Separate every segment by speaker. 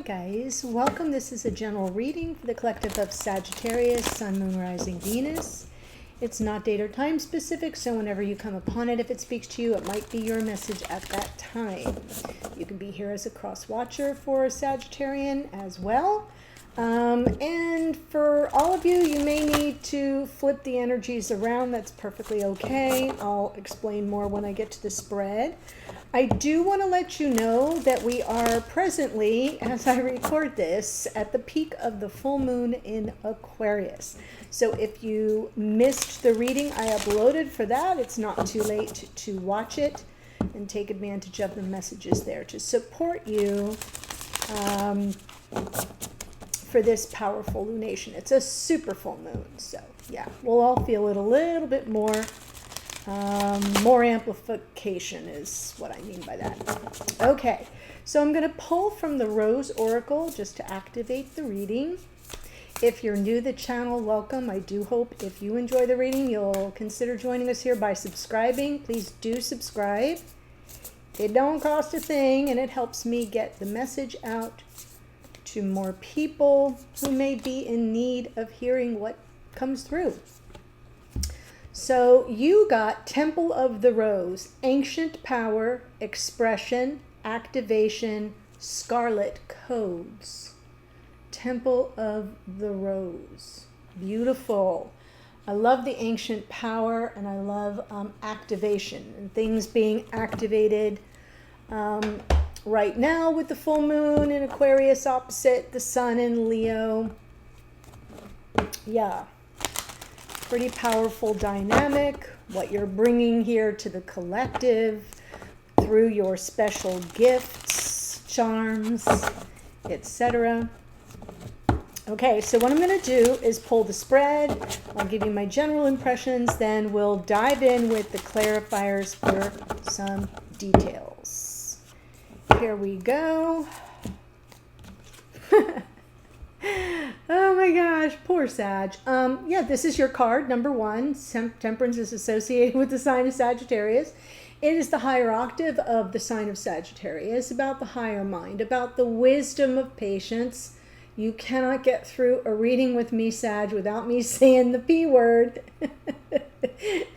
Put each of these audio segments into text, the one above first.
Speaker 1: guys, welcome. This is a general reading for the collective of Sagittarius, Sun, Moon, Rising, Venus. It's not date or time specific, so whenever you come upon it, if it speaks to you, it might be your message at that time. You can be here as a cross watcher for a Sagittarian as well. And for all of you, you may need to flip the energies around. That's perfectly okay. I'll explain more when I get to the spread. I do want to let you know that we are presently, as I record this, at the peak of the full moon in Aquarius. So if you missed the reading I uploaded for that, it's not too late to watch it and take advantage of the messages there to support you for this powerful lunation. It's a super full moon, so yeah, we'll all feel it a little bit more. More amplification is what I mean by that. Okay, so I'm going to pull from the Rose Oracle just to activate the reading. If you're new to the channel, welcome. I do hope if you enjoy the reading, you'll consider joining us here by subscribing. Please do subscribe. It don't cost a thing, and it helps me get the message out to more people who may be in need of hearing what comes through. So you got Temple of the Rose, Ancient Power, Expression, Activation, Scarlet Codes. Temple of the Rose. Beautiful. I love the ancient power, and I love activation and things being activated right now with the full moon in Aquarius opposite the sun in Leo. Yeah. Pretty powerful dynamic, what you're bringing here to the collective through your special gifts, charms, etc. Okay, so what I'm going to do is pull the spread. I'll give you my general impressions, then we'll dive in with the clarifiers for some details. Here we go. Oh my gosh, poor Sag. Yeah, this is your card, number 1. Temperance is associated with the sign of Sagittarius. It is the higher octave of the sign of Sagittarius, about the higher mind, about the wisdom of patience. You cannot get through a reading with me, Sag, without me saying the P word,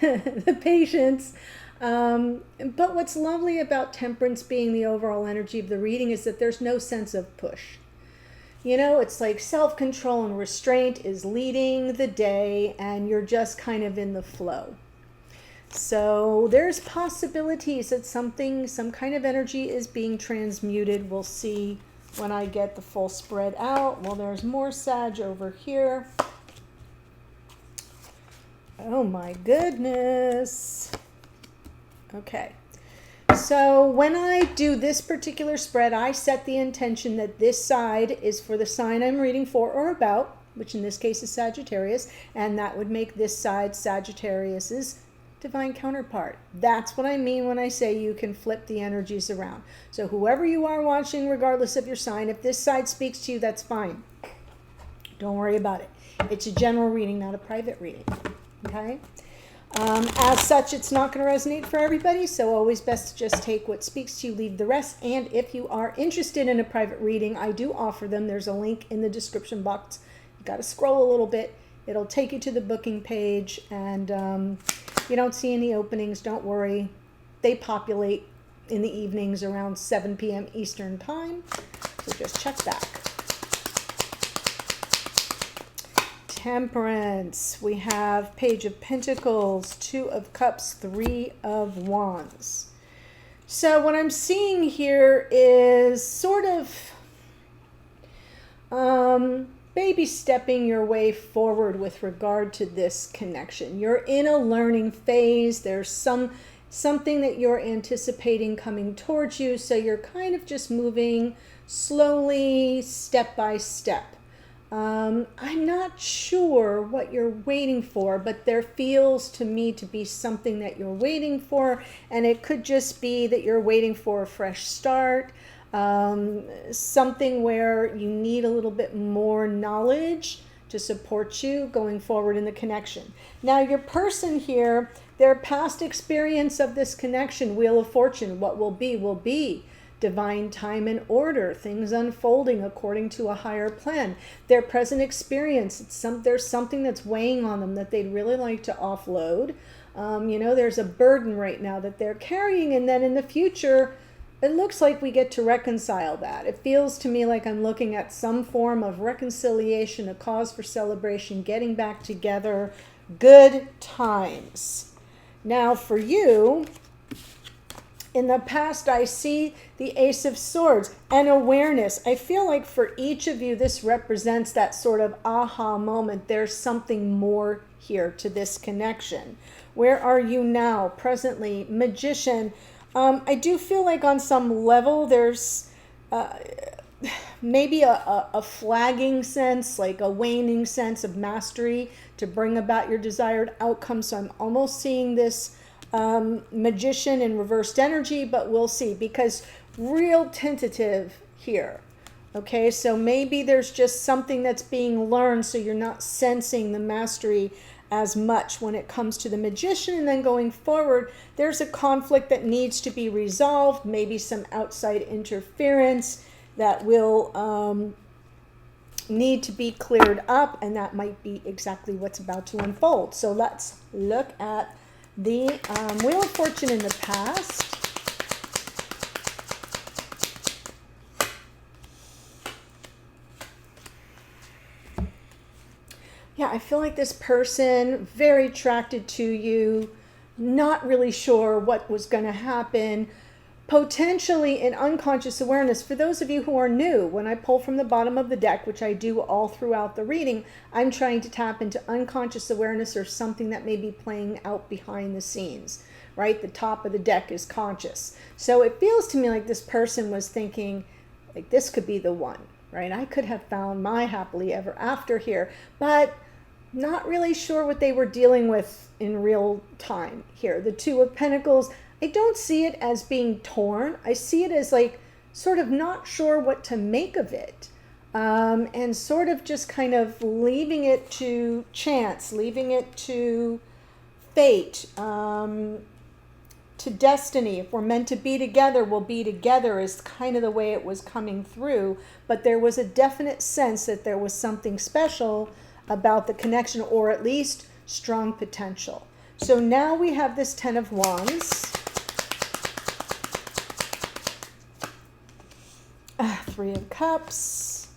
Speaker 1: the patience. But what's lovely about Temperance being the overall energy of the reading is that there's no sense of push. You know, it's like self-control and restraint is leading the day, and you're just kind of in the flow. So there's possibilities that some kind of energy is being transmuted. We'll see when I get the full spread out. Well, there's more Sag over here. Oh my goodness. Okay. So when I do this particular spread, I set the intention that this side is for the sign I'm reading for or about, which in this case is Sagittarius, and that would make this side Sagittarius's divine counterpart. That's what I mean when I say you can flip the energies around. So whoever you are watching, regardless of your sign, if this side speaks to you, that's fine. Don't worry about it. It's a general reading, not a private reading. Okay? As such, it's not going to resonate for everybody, so always best to just take what speaks to you, leave the rest. And if you are interested in a private reading, I do offer them. There's a link in the description box. You got to scroll a little bit. It'll take you to the booking page, and you don't see any openings, don't worry. They populate in the evenings around 7 p.m. Eastern time, so just check back. Temperance, we have Page of Pentacles, 2 of Cups, 3 of Wands. So what I'm seeing here is sort of baby stepping your way forward with regard to this connection. You're in a learning phase. There's something that you're anticipating coming towards you, so you're kind of just moving slowly, step by step. I'm not sure what you're waiting for, but there feels to me to be something that you're waiting for, and it could just be that you're waiting for a fresh start, something where you need a little bit more knowledge to support you going forward in the connection. Now, your person here, their past experience of this connection, Wheel of Fortune, what will be, divine time and order, things unfolding according to a higher plan. Their present experience, there's something that's weighing on them that they'd really like to offload. There's a burden right now that they're carrying, and then in the future, it looks like we get to reconcile that. It feels to me like I'm looking at some form of reconciliation, a cause for celebration, getting back together, good times. Now for you, in the past, I see the Ace of Swords and awareness. I feel like for each of you, this represents that sort of aha moment. There's something more here to this connection. Where are you now? Presently, Magician. I do feel like on some level there's maybe a flagging sense, like a waning sense of mastery to bring about your desired outcome. So I'm almost seeing this Magician in reversed energy, but we'll see, because real tentative here. Okay, so maybe there's just something that's being learned, so you're not sensing the mastery as much when it comes to the Magician. And then going forward, there's a conflict that needs to be resolved, maybe some outside interference that will need to be cleared up, and that might be exactly what's about to unfold. So let's look at the Wheel of Fortune in the past. Yeah, I feel like this person, very attracted to you, not really sure what was going to happen, potentially in unconscious awareness. For those of you who are new, when I pull from the bottom of the deck, which I do all throughout the reading, I'm trying to tap into unconscious awareness or something that may be playing out behind the scenes, right? The top of the deck is conscious. So it feels to me like this person was thinking, like, this could be the one, right? I could have found my happily ever after here, but not really sure what they were dealing with in real time here. The Two of Pentacles, I don't see it as being torn. I see it as like sort of not sure what to make of it, and sort of just kind of leaving it to chance, leaving it to fate, to destiny. If we're meant to be together, we'll be together is kind of the way it was coming through. But there was a definite sense that there was something special about the connection, or at least strong potential. So now we have this Ten of Wands. Three of Cups,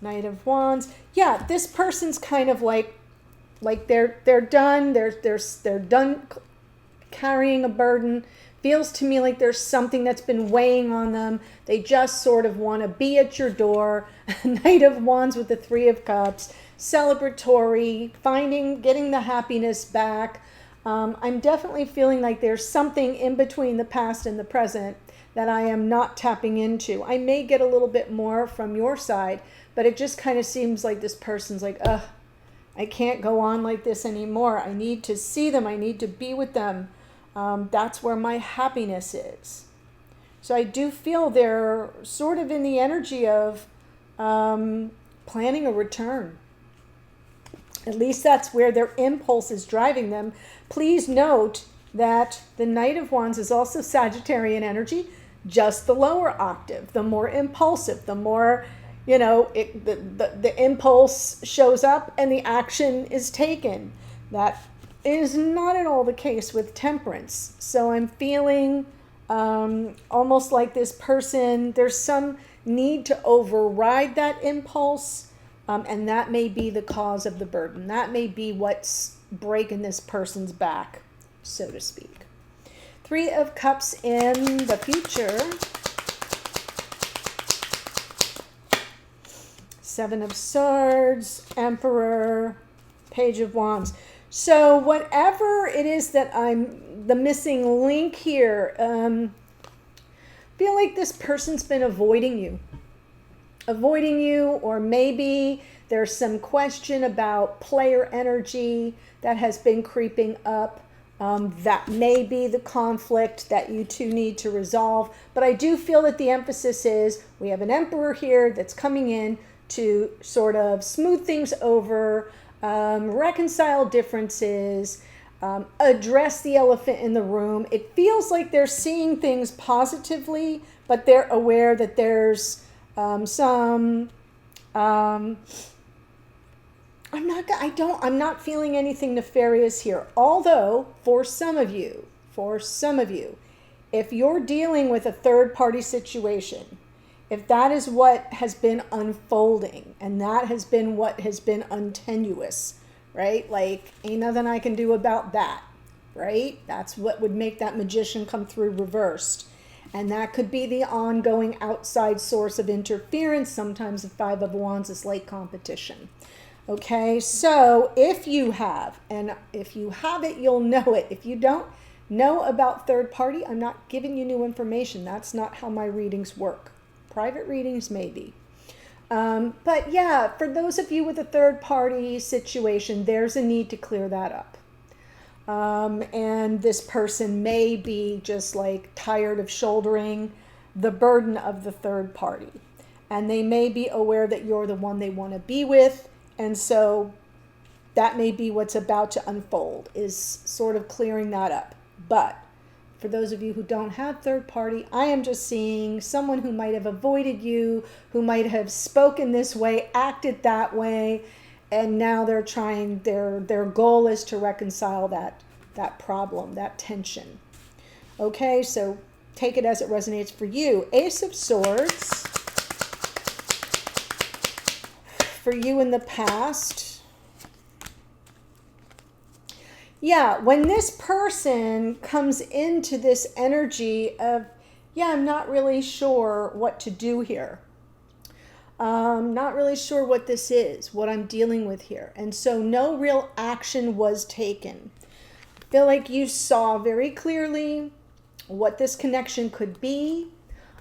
Speaker 1: Knight of Wands. Yeah, this person's kind of like they're done. They're done carrying a burden. Feels to me like there's something that's been weighing on them. They just sort of want to be at your door. Knight of Wands with the Three of Cups, celebratory, getting the happiness back. I'm definitely feeling like there's something in between the past and the present that I am not tapping into. I may get a little bit more from your side, but it just kind of seems like this person's like, I can't go on like this anymore. I need to see them. I need to be with them. That's where my happiness is. So I do feel they're sort of in the energy of planning a return. At least that's where their impulse is driving them. Please note that the Knight of Wands is also Sagittarian energy, just the lower octave, the more impulsive, the more, the impulse shows up and the action is taken. That is not at all the case with Temperance. So I'm feeling almost like this person, there's some need to override that impulse, and that may be the cause of the burden. That may be what's breaking this person's back, so to speak. Three of Cups in the future. Seven of Swords, Emperor, Page of Wands. So whatever it is that I'm the missing link here, feel like this person's been avoiding you, or maybe there's some question about player energy that has been creeping up. That may be the conflict that you two need to resolve. But I do feel that the emphasis is we have an Emperor here that's coming in to sort of smooth things over, reconcile differences, address the elephant in the room. It feels like they're seeing things positively, but they're aware that there's some. I'm not feeling anything nefarious here. Although for some of you, if you're dealing with a third party situation, if that is what has been unfolding and that has been what has been untenuous, right? Like, ain't nothing I can do about that, right? That's what would make that magician come through reversed. And that could be the ongoing outside source of interference. Sometimes the Five of Wands is like competition. Okay, so if you have, and if you have it, you'll know it. If you don't know about third party, I'm not giving you new information. That's not how my readings work. Private readings, maybe. But yeah, for those of you with a third party situation, there's a need to clear that up. And this person may be just like tired of shouldering the burden of the third party. And they may be aware that you're the one they want to be with. And so that may be what's about to unfold, is sort of clearing that up. But for those of you who don't have third party, I am just seeing someone who might have avoided you, who might have spoken this way, acted that way, and now they're trying, their goal is to reconcile that problem, that tension. Okay, so take it as it resonates for you. Ace of Swords. For you in the past. Yeah, when this person comes into this energy of, yeah, I'm not really sure what to do here. Not really sure what this is, what I'm dealing with here. And so no real action was taken. I feel like you saw very clearly what this connection could be.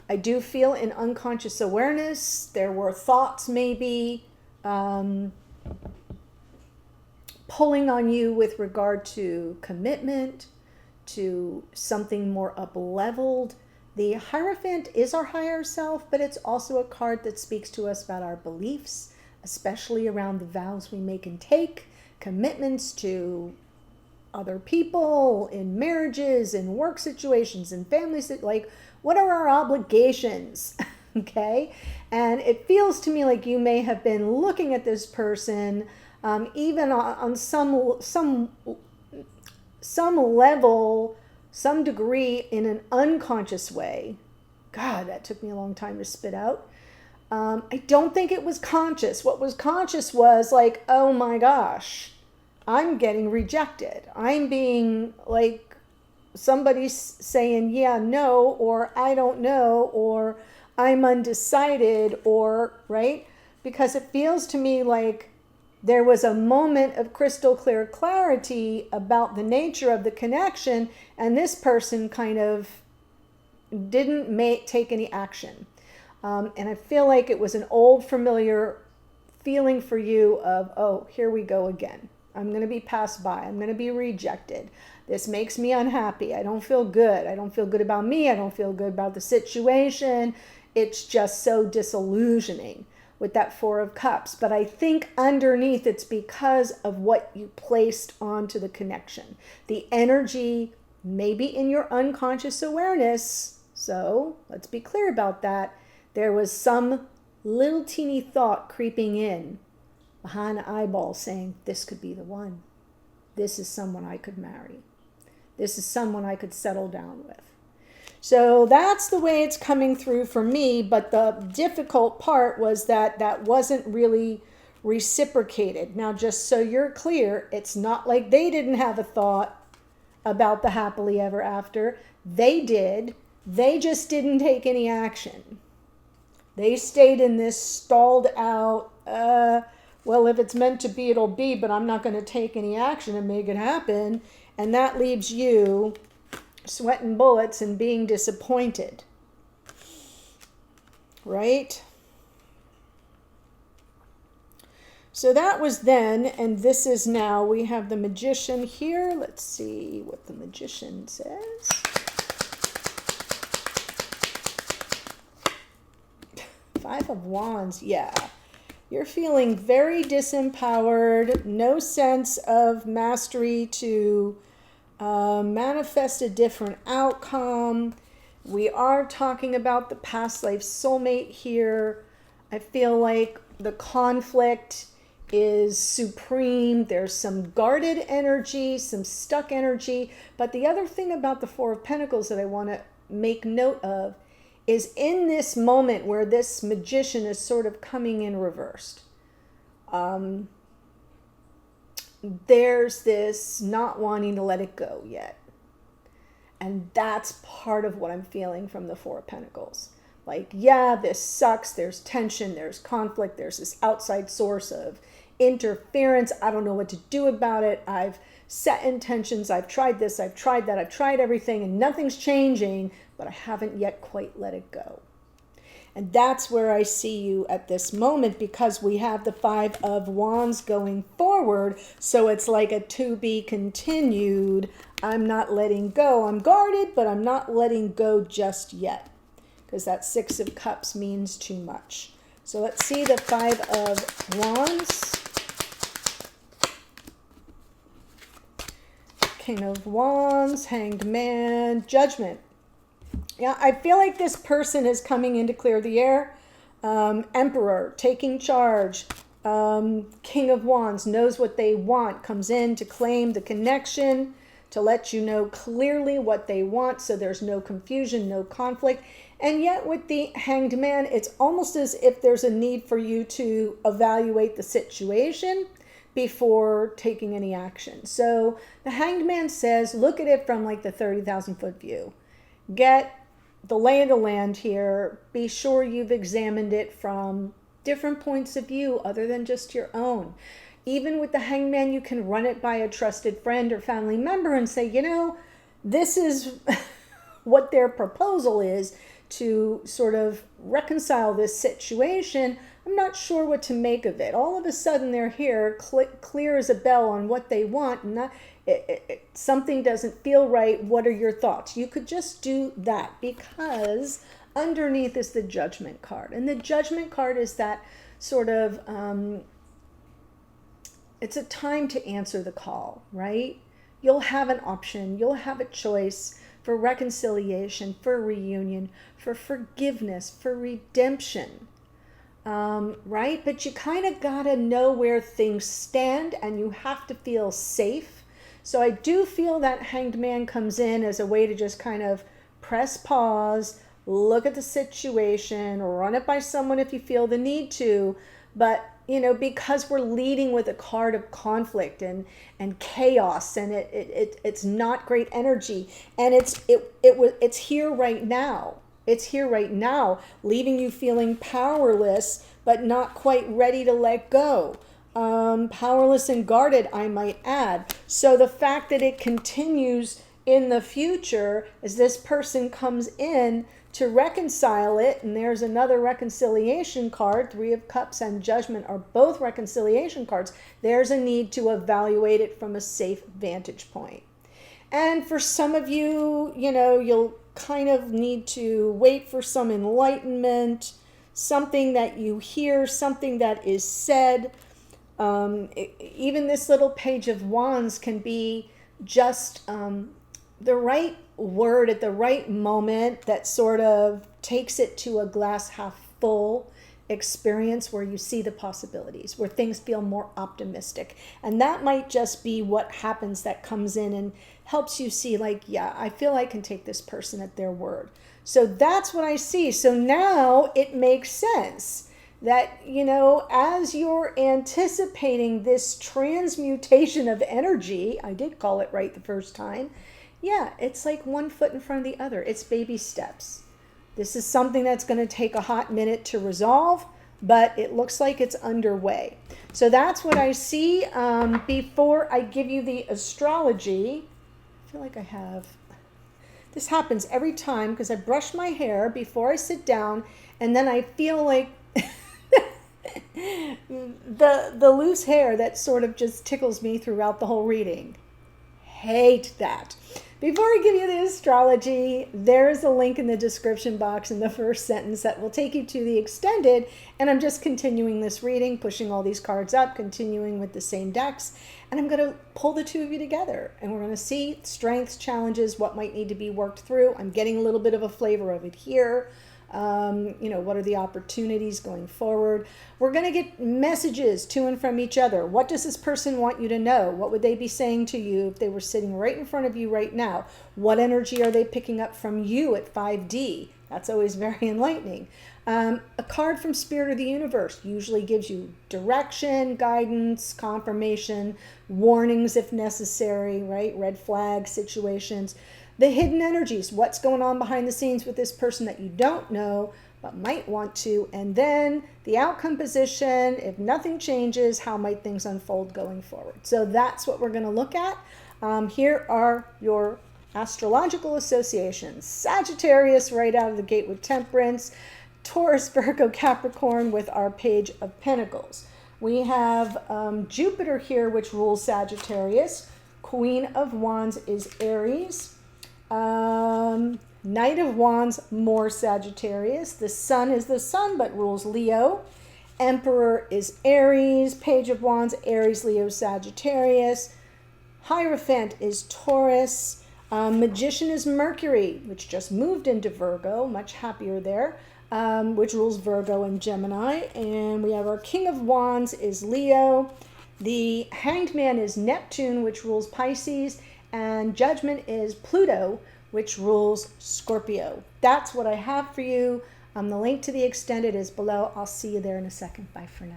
Speaker 1: I do feel in unconscious awareness, there were thoughts maybe pulling on you with regard to commitment, to something more up-leveled. The Hierophant is our higher self, but it's also a card that speaks to us about our beliefs, especially around the vows we make and take, commitments to other people, in marriages, in work situations, in families, like what are our obligations? Okay? And it feels to me like you may have been looking at this person even on some level, some degree, in an unconscious way. God, that took me a long time to spit out. I don't think it was conscious. What was conscious was like, oh my gosh, I'm getting rejected. I'm being like, somebody's saying, yeah, no, or I don't know, or I'm undecided, or, right? Because it feels to me like there was a moment of crystal clear clarity about the nature of the connection, and this person kind of didn't take any action. And I feel like it was an old familiar feeling for you of, oh, here we go again. I'm going to be passed by. I'm going to be rejected. This makes me unhappy. I don't feel good. I don't feel good about me. I don't feel good about the situation. It's just so disillusioning with that Four of Cups. But I think underneath it's because of what you placed onto the connection. The energy maybe in your unconscious awareness. So let's be clear about that. There was some little teeny thought creeping in behind the eyeball saying, this could be the one. This is someone I could marry. This is someone I could settle down with. So that's the way it's coming through for me. But the difficult part was that that wasn't really reciprocated. Now, just so you're clear, it's not like they didn't have a thought about the happily ever after. They did. They just didn't take any action. They stayed in this stalled out, well, if it's meant to be, it'll be, but I'm not going to take any action and make it happen. And that leaves you sweating bullets and being disappointed. Right? So that was then, and this is now. We have the Magician here. Let's see what the Magician says. Five of Wands, yeah. You're feeling very disempowered, no sense of mastery to Manifest a different outcome. We are talking about the past life soulmate here. I feel like the conflict is supreme. There's some guarded energy, some stuck energy. But the other thing about the Four of Pentacles that I want to make note of is in this moment where this magician is sort of coming in reversed. There's this not wanting to let it go yet. And that's part of what I'm feeling from the Four of Pentacles. Like, yeah, this sucks. There's tension. There's conflict. There's this outside source of interference. I don't know what to do about it. I've set intentions. I've tried this. I've tried that. I've tried everything and nothing's changing, but I haven't yet quite let it go. And that's where I see you at this moment, because we have the Five of Wands going forward. So it's like a to be continued. I'm not letting go. I'm guarded, but I'm not letting go just yet, because that Six of Cups means too much. So let's see the Five of Wands. King of Wands, Hanged Man, Judgment. Yeah, I feel like this person is coming in to clear the air. Emperor, taking charge. King of Wands, knows what they want, comes in to claim the connection, to let you know clearly what they want, so there's no confusion, no conflict. And yet with the Hanged Man, it's almost as if there's a need for you to evaluate the situation before taking any action. So the Hanged Man says, look at it from like the 30,000 foot view. Get the lay of the land here. Be sure you've examined it from different points of view other than just your own. Even with the Hanged Man, you can run it by a trusted friend or family member and say, you know, this is what their proposal is to sort of reconcile this situation. I'm not sure what to make of it. All of a sudden they're here, clear as a bell on what they want. And something doesn't feel right. What are your thoughts? You could just do that, because underneath is the Judgment card. And the Judgment card is that sort of, it's a time to answer the call, right? You'll have an option. You'll have a choice for reconciliation, for reunion, for forgiveness, for redemption. Right? But you kind of got to know where things stand, and you have to feel safe. So I do feel that Hanged Man comes in as a way to just kind of press pause, look at the situation, run it by someone if you feel the need to. But, you know, because we're leading with a card of conflict and chaos, and it's not great energy, and it's here right now. It's here right now, leaving you feeling powerless, but not quite ready to let go. Powerless and guarded, I might add. So the fact that it continues in the future as this person comes in to reconcile it, and there's another reconciliation card, Three of Cups and Judgment are both reconciliation cards. There's a need to evaluate it from a safe vantage point. And for some of you, you know, you'll kind of need to wait for some enlightenment, something that you hear, something that is said. Even this little Page of Wands can be just the right word at the right moment that sort of takes it to a glass half full experience where you see the possibilities, where things feel more optimistic. And that might just be what happens, that comes in and helps you see, like, yeah, I feel I can take this person at their word. So that's what I see. So now it makes sense that, you know, as you're anticipating this transmutation of energy, I did call it right the first time. Yeah, it's like one foot in front of the other. It's baby steps. This is something that's going to take a hot minute to resolve, but it looks like it's underway. So that's what I see. Before I give you the astrology, I feel like I have, this happens every time because I brush my hair before I sit down, and then I feel like the loose hair that sort of just tickles me throughout the whole reading. hate that. Before I give you the astrology, there's a link in the description box in the first sentence that will take you to the extended, and I'm just continuing this reading, pushing all these cards up, continuing with the same decks, and I'm going to pull the two of you together, and we're going to see strengths, challenges, what might need to be worked through. I'm getting a little bit of a flavor of it here. What are the opportunities going forward? We're going to get messages to and from each other. What does this person want you to know? What would they be saying to you if they were sitting right in front of you right now? What energy are they picking up from you at 5D? That's always very enlightening. A card from Spirit of the Universe usually gives you direction, guidance, confirmation, warnings if necessary, right? Red flag situations. The hidden energies, what's going on behind the scenes with this person that you don't know but might want to, and then the outcome position, if nothing changes, how might things unfold going forward? So that's what we're going to look at. Here are your astrological associations. Sagittarius right out of the gate with Temperance, Taurus, Virgo, Capricorn with our Page of Pentacles. We have Jupiter here, which rules Sagittarius. Queen of Wands is Aries. Knight of Wands, more Sagittarius. The Sun is the Sun, but rules Leo. Emperor is Aries. Page of Wands, Aries, Leo, Sagittarius. Hierophant is Taurus. Magician is Mercury, which just moved into Virgo, much happier there, which rules Virgo and Gemini. And we have our King of Wands is Leo. The Hanged Man is Neptune, which rules Pisces. And Judgment is Pluto, which rules Scorpio. That's what I have for you. The link to the extended is below. I'll see you there in a second. Bye for now.